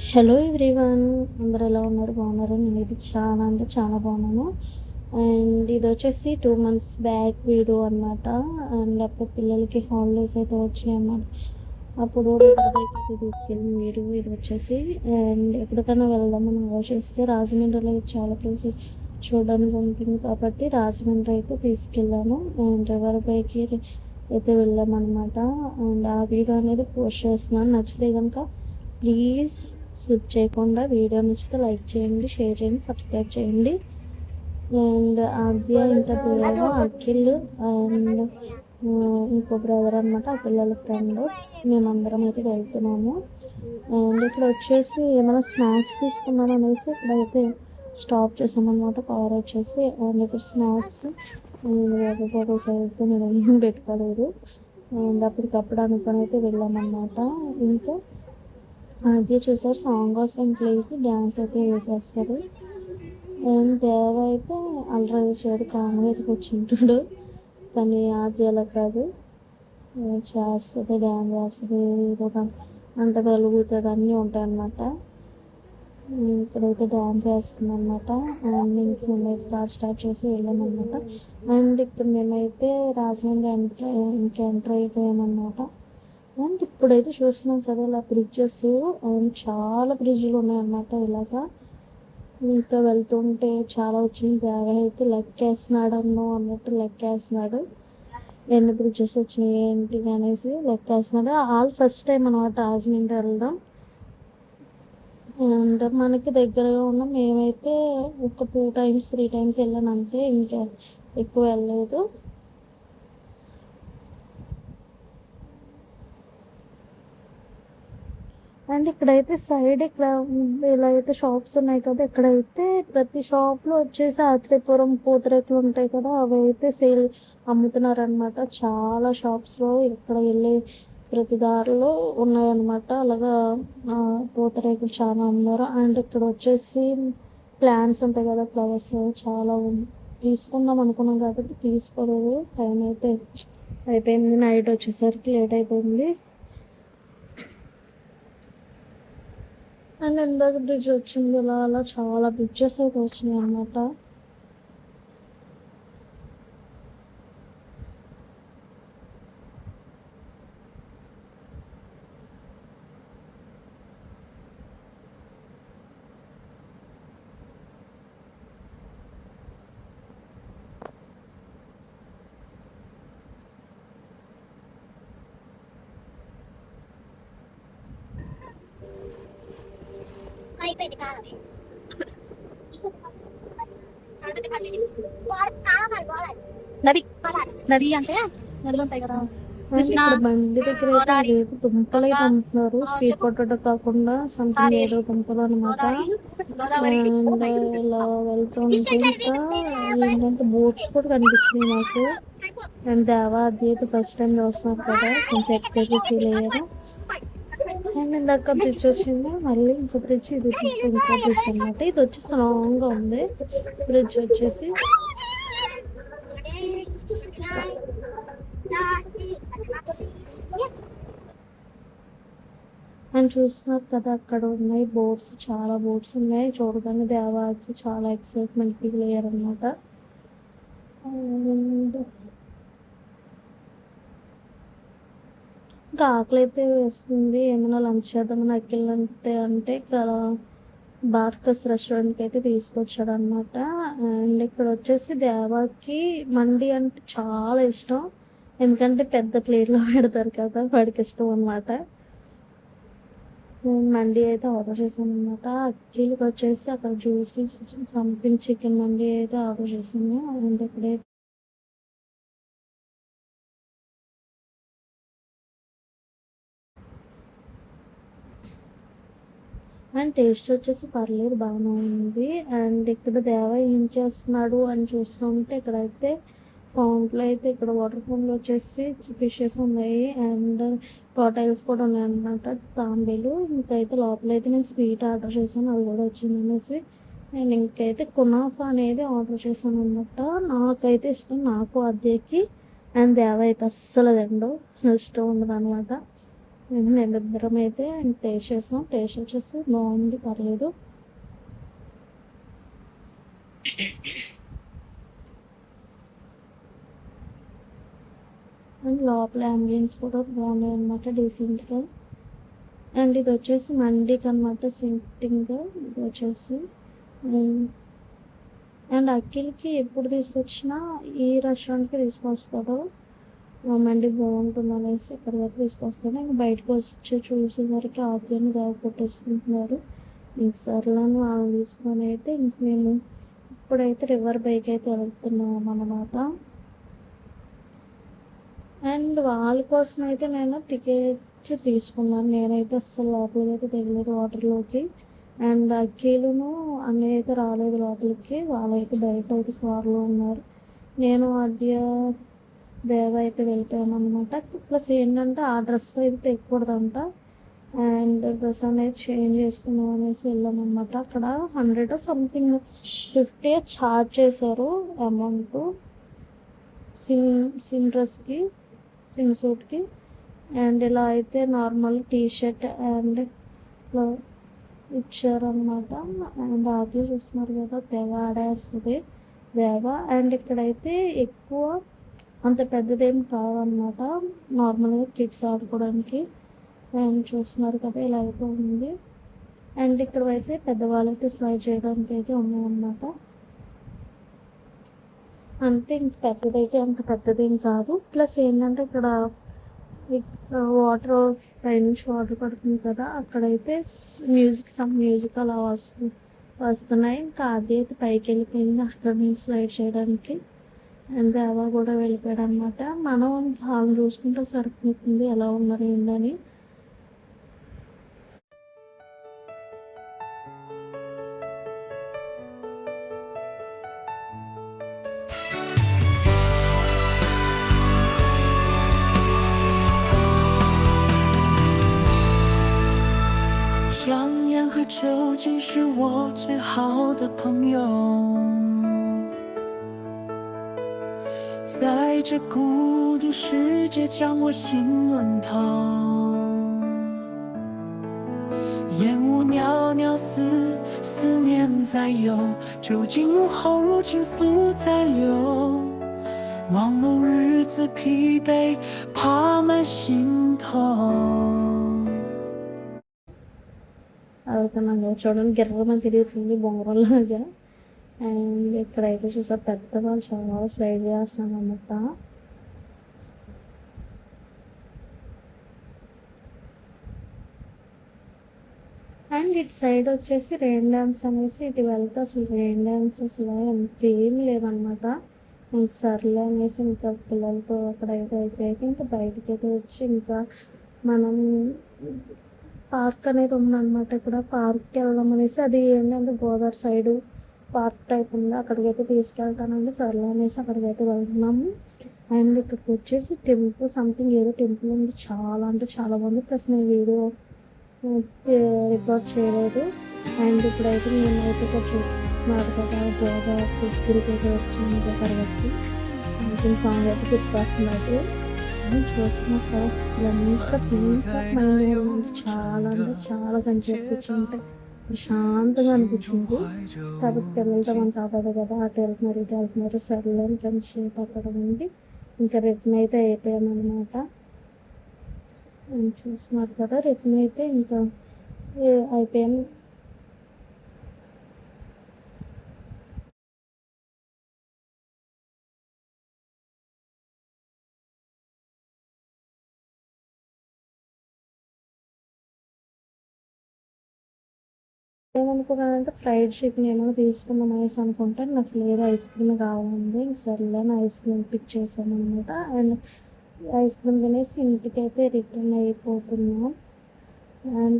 Hello everyone, అందరూ ఎలా ఉన్నారు? బాగున్నారు? నేనైతే చాలా అంటే చాలా బాగున్నాను. అండ్ ఇది వచ్చేసి 2 months బ్యాక్ వీడియో అనమాట. అండ్ అప్పుడు పిల్లలకి హాలిడేస్ అయితే వచ్చినాయి అన్నమాట. అప్పుడు హైదరాబాద్కి అయితే తీసుకెళ్ళిన వీడియో ఇది వచ్చేసి. అండ్ ఎక్కడికైనా వెళ్దామని ఆలోచిస్తే రాజమండ్రిలో అయితే చాలా ప్లేసెస్ చూడడానికి ఉంటుంది కాబట్టి రాజమండ్రి అయితే తీసుకెళ్ళాము. అండ్ రివర్ బైకి అయితే వెళ్ళామన్నమాట. అండ్ ఆ వీడియో అనేది పోస్ట్ చేస్తున్నాను. నచ్చితే కనుక ప్లీజ్ స్కిప్ చేయకుండా వీడియో నచ్చితే లైక్ చేయండి, షేర్ చేయండి, సబ్స్క్రైబ్ చేయండి. అండ్ ఆద్య ఇంకా దేవ, అఖిల్ అండ్ ఇంకో బ్రదర్ అనమాట, ఆ పిల్లల ఫ్రెండ్. మేమందరం అయితే వెళ్తున్నాము. అండ్ ఇక్కడ వచ్చేసి ఏమైనా స్నాక్స్ తీసుకుందాం అనేసి ఇక్కడైతే స్టాప్ చేసామన్నమాట. కార్ వచ్చేసి అండ్ ఇక్కడ స్నాక్స్ వాటర్ బాటిల్స్ అయితే నేను ఏం పెట్టుకోలేదు. అండ్ అప్పటికప్పుడు అనుకొని అయితే వెళ్ళామన్నమాట. ఇంకా అదే చూసారు, సాంగ్ వస్తే ప్లేస్ డ్యాన్స్ అయితే వేసేస్తారు. అండ్ దేవ అయితే అల్లరి చేయడు, కామ్గా అయితే కూర్చుంటాడు. కానీ అది అలా కాదు, చేస్తుంది, డ్యాన్స్ చేస్తుంది, ఏదో అంటే తలుగుతుంది, అన్నీ ఉంటాయి అన్నమాట. ఇక్కడైతే డ్యాన్స్ చేస్తుంది అనమాట. అండ్ ఇంక మేమైతే కార్ స్టార్ట్ చేసి వెళ్ళామన్నమాట. అండ్ ఇక్కడ మేమైతే రాజమండ్రి ఎంటర్ అయిపోయామన్నమాట. అండ్ ఇప్పుడైతే చూస్తున్నాం కదా ఇలా బ్రిడ్జెస్, అండ్ చాలా బ్రిడ్జ్లు ఉన్నాయన్నమాట. ఇలాగా ఇంకా వెళ్తుంటే చాలా వచ్చింది. దేవ అయితే లెక్కేస్తున్నాడు అన్నట్టు లెక్కేస్తున్నాడు. ఎన్ని బ్రిడ్జెస్ వచ్చినాయి ఏంటి అనేసి లెక్కేస్తున్నాడు. ఆల్ ఫస్ట్ టైం అనమాట రాజమండ్రి వెళ్ళడం. అండ్ మనకి దగ్గరగా ఉన్న మేమైతే ఒక 2 times 3 times వెళ్ళాను అంతే, ఇంకా ఎక్కువ వెళ్ళలేదు. అండ్ ఇక్కడైతే సైడ్ ఇక్కడ ఇలా అయితే షాప్స్ ఉన్నాయి కదా, ఇక్కడైతే ప్రతి షాప్లో వచ్చేసి ఆత్రేయపురం పూతరేకులు ఉంటాయి కదా, అవి అయితే సేల్ అమ్ముతున్నారనమాట. చాలా షాప్స్లో ఇక్కడ వెళ్ళే ప్రతి దారిలో ఉన్నాయన్నమాట. అలాగా పూతరేకులు చాలా అమ్మారు. అండ్ ఇక్కడ వచ్చేసి ప్లాంట్స్ ఉంటాయి కదా, ఫ్లవర్స్ చాలా తీసుకుందాం అనుకున్నాం కాబట్టి తీసుకోలేదు. టైం అయితే అయిపోయింది, నైట్ వచ్చేసరికి లేట్ అయిపోయింది. అండ్ ఇందాక బ్రిడ్జ్ వచ్చింది, ఇలా అలా చాలా బ్రిడ్జెస్ అయితే వచ్చినాయి అన్నమాట. నది నది అంటే నదులు ఉంటాయి కదా. ఇక్కడ బండి దగ్గర అయితే రేపు దుంపలు అయితే అమ్ముతున్నారు. స్వీట్ పొటాటో కాకుండా సంథింగ్ ఏదో దుంపలు అనమాట. అండ్ ఇలా వెళ్తుంటే ఇంకా ఏంటంటే బోట్స్ కూడా కనిపించినాయి నాకు. అండ్ దేవా అది అయితే ఫస్ట్ టైం చూస్తున్నారు కదా, కొంచెం ఎక్సైటెడ్ ఫీల్ అయ్యారు. అండ్ ఇందాక బ్రిడ్జ్ వచ్చింది, మళ్ళీ ఇంకో బ్రిడ్జ్, ఇది ఇంకో బ్రిడ్జ్ అనమాట. ఇది వచ్చి స్ట్రాంగ్గా ఉంది బ్రిడ్జ్ వచ్చేసి. అండ్ చూస్తున్నారు కదా, అక్కడ ఉన్నాయి బోట్స్, చాలా బోట్స్ ఉన్నాయి. చూడగానే దేవాది చాలా ఎక్సైట్మెంట్ ఫీల్ అయ్యారనమాట. అండ్ ఇంకా ఆకలి అయితే వేస్తుంది, ఏమైనా లంచ్ చేద్దామని అఖిల్ అంటే ఇక్కడ బార్కస్ రెస్టారెంట్కి అయితే తీసుకొచ్చాడు అనమాట. అండ్ ఇక్కడ వచ్చేసి దేవాకి మండి అంటే చాలా ఇష్టం, ఎందుకంటే పెద్ద ప్లేట్లో పెడతారు కదా, వాడికి ఇష్టం అనమాట. మండి అయితే ఆర్డర్ చేశాను అనమాట. అఖిల్కి వచ్చేసి అక్కడ జ్యూసీ సంథింగ్ చికెన్ మండి అయితే ఆర్డర్ చేశాను. అండ్ ఇక్కడైతే అండ్ టేస్ట్ వచ్చేసి పర్లేదు, బాగానే ఉంది. అండ్ ఇక్కడ దేవ ఏం చేస్తున్నాడు అని చూస్తుంటే ఇక్కడైతే ఫౌంట్లో అయితే ఇక్కడ వాటర్ ఫౌంట్లో వచ్చేసి ఫిషెస్ ఉన్నాయి. అండ్ టాటైల్స్ కూడా ఉన్నాయన్నమాట, తాంబేలు. ఇంకైతే లోపలైతే నేను స్వీట్ ఆర్డర్ చేశాను, అది కూడా వచ్చింది అనేసి. అండ్ ఇంకైతే కునాఫా అనేది ఆర్డర్ చేశాను అనమాట. నాకైతే ఇష్టం, నాకు అద్దెకి. అండ్ దేవ అయితే అస్సలు తిండు, ఇష్టం ఉండదు అనమాట. మేమిద్దరం అయితే టేస్ట్ చేసాం. టేస్ట్ వచ్చేసి బాగుంది, పర్లేదు. అండ్ లోపల అంబియన్స్ కూడా బాగున్నాయి అనమాట, డీసెంట్గా. అండ్ ఇది వచ్చేసి మండీకి అనమాట సిట్టింగ్. ఇది వచ్చేసి అండ్ అఖిల్కి ఎప్పుడు తీసుకొచ్చినా ఈ రెస్టారెంట్కి తీసుకొస్తాడు. మండి బాగుంటుంది అనేసి ఇక్కడ దగ్గర తీసుకొస్తాడు. ఇంక బయటకు వచ్చి చూసేసరికి ఆద్యాన్ని దావ కొట్టేసుకుంటున్నారు. ఇంక సర్లని వాళ్ళని తీసుకొని అయితే ఇంక మేము ఇప్పుడైతే రివర్ బైక్ అయితే వెళ్తున్నాం అన్నమాట. అండ్ వాళ్ళ కోసం అయితే నేను టికెట్ తీసుకున్నాను. నేనైతే అస్సలు లోపలికి అయితే తెగలేదు వాటర్లోకి. అండ్ అఖిలును అన్నయ్య అయితే రాలేదు లోపలికి, వాళ్ళైతే బయట అయితే కార్లో ఉన్నారు. నేను ఆద్య దేవ అయితే వెళ్ళిపోయాను అనమాట. ప్లస్ ఏంటంటే ఆ డ్రెస్తో అయితే తెగకూడదంట. అండ్ డ్రెస్ అనేది చేంజ్ చేసుకుందాం అనేసి వెళ్ళామన్నమాట. అక్కడ 100 సంథింగ్ 50 ఛార్జ్ చేశారు అమౌంట్ సిమ్ డ్రెస్కి, సిమ్ సూట్కి. అండ్ ఇలా అయితే నార్మల్ టీషర్ట్ అండ్ ఇలా ఇచ్చారనమాట. అండ్ అది చూస్తున్నారు కదా, తెగ ఆడేస్తుంది దేవ. అండ్ ఇక్కడైతే ఎక్కువ అంత పెద్దదేం కాదనమాట, నార్మల్గా కిడ్స్ ఆడుకోవడానికి. అండ్ చూస్తున్నారు కదా, ఇలా అయితే ఉంది. అండ్ ఇక్కడ అయితే పెద్దవాళ్ళైతే స్లైడ్ చేయడానికి అయితే ఉన్నాయన్నమాట. అంతే, ఇంక పెద్దదైతే అంత పెద్దదేం కాదు. ప్లస్ ఏంటంటే ఇక్కడ వాటర్ పైనుంచి వాటర్ పడుతుంది కదా, అక్కడైతే మ్యూజిక్ అలా వస్తున్నాయి. ఇంకా అది అయితే పైకి వెళ్ళిపోయింది అక్కడ నుంచి స్లైడ్ చేయడానికి. అండ్ దేవా కూడా వెళ్ళిపోయాడు అనమాట. మనం హాల్ చూసుకుంటే సరిపోతుంది ఎలా ఉన్నారు ఏంటని. 香烟和酒精是我最好的朋友，在这孤独世界将我心乱透。烟雾袅袅，思念在游，酒精午后如情愫在流，忙碌日子疲惫爬满心头。 అవుతున్నాను చూడండి, గిర్రమని తిరుగుతుంది బొంగరంలాగా. అండ్ ఇక్కడైతే చూసారు పెద్దవాళ్ళు చాలా స్లైడ్ చేస్తున్నాను అన్నమాట. అండ్ ఇటు సైడ్ వచ్చేసి రెయిన్ డ్యాన్స్ అనేసి ఇటు వెళ్తే అసలు రెయిన్ డ్యాన్స్ అసలు అంతేం లేదనమాట. ఇంక సర్లే అనేసి ఇంకా పిల్లలతో అక్కడైతే అయిపోయాక ఇంకా బయటకి అయితే వచ్చి ఇంకా మనం పార్క్ అనేది ఉందన్నమాట. ఇక్కడ పార్క్కి వెళ్దాం అనేసి, అది ఏంటంటే గోదావరి సైడు పార్క్ టైప్ ఉంది, అక్కడికైతే తీసుకెళ్తానండి సర్లే అనేసి అక్కడికైతే వెళ్తున్నాము. అండ్ ఇక్కడికి వచ్చేసి టెంపుల్ సంథింగ్ ఏదో టెంపుల్ ఉంది, చాలా అంటే చాలా బాగుంది. ప్లస్ నేను వీడియో రికార్డ్ చేయలేదు. అండ్ ఇప్పుడైతే నేనైతే ఇక్కడ చూస్తున్నారు కదా, గోదావరి దగ్గరికి అయితే వచ్చింది తర్వాత సంథింగ్ సాంగ్ అయితే గుర్తుకొస్తుంది. అది చూస్తున్నా కదా, అసలు ఎంత పీస్ ఆఫ్ మైండ్, చాలా అంటే చాలా కంచేపు కూర్చుంటే ప్రశాంతంగా అనిపించింది. కాబట్టి పిల్లలతో మనకు కాపాడు కదా, అటు వెళ్తున్నారు సర్లే అని కొంచెంసేపు అక్కడ ఉండి ఇంకా రిటర్న్ అయితే అయిపోయాను అనమాట. చూస్తున్నారు కదా, రిటర్న్ అయితే ఇంకా అయిపోయాను. ఏమనుకున్నానంటే ఫ్రైడ్ చికెన్ ఏమైనా తీసుకుందాం అనేసి అనుకుంటే నాకు లేదు, ఐస్ క్రీమ్ కావాలండి. ఇంక సర్లే అని ఐస్ క్రీమ్ పిక్ చేశాను అనమాట. అండ్ ఐస్ క్రీమ్ తినేసి ఇంటికైతే రిటర్న్ అయిపోతున్నాం. అండ్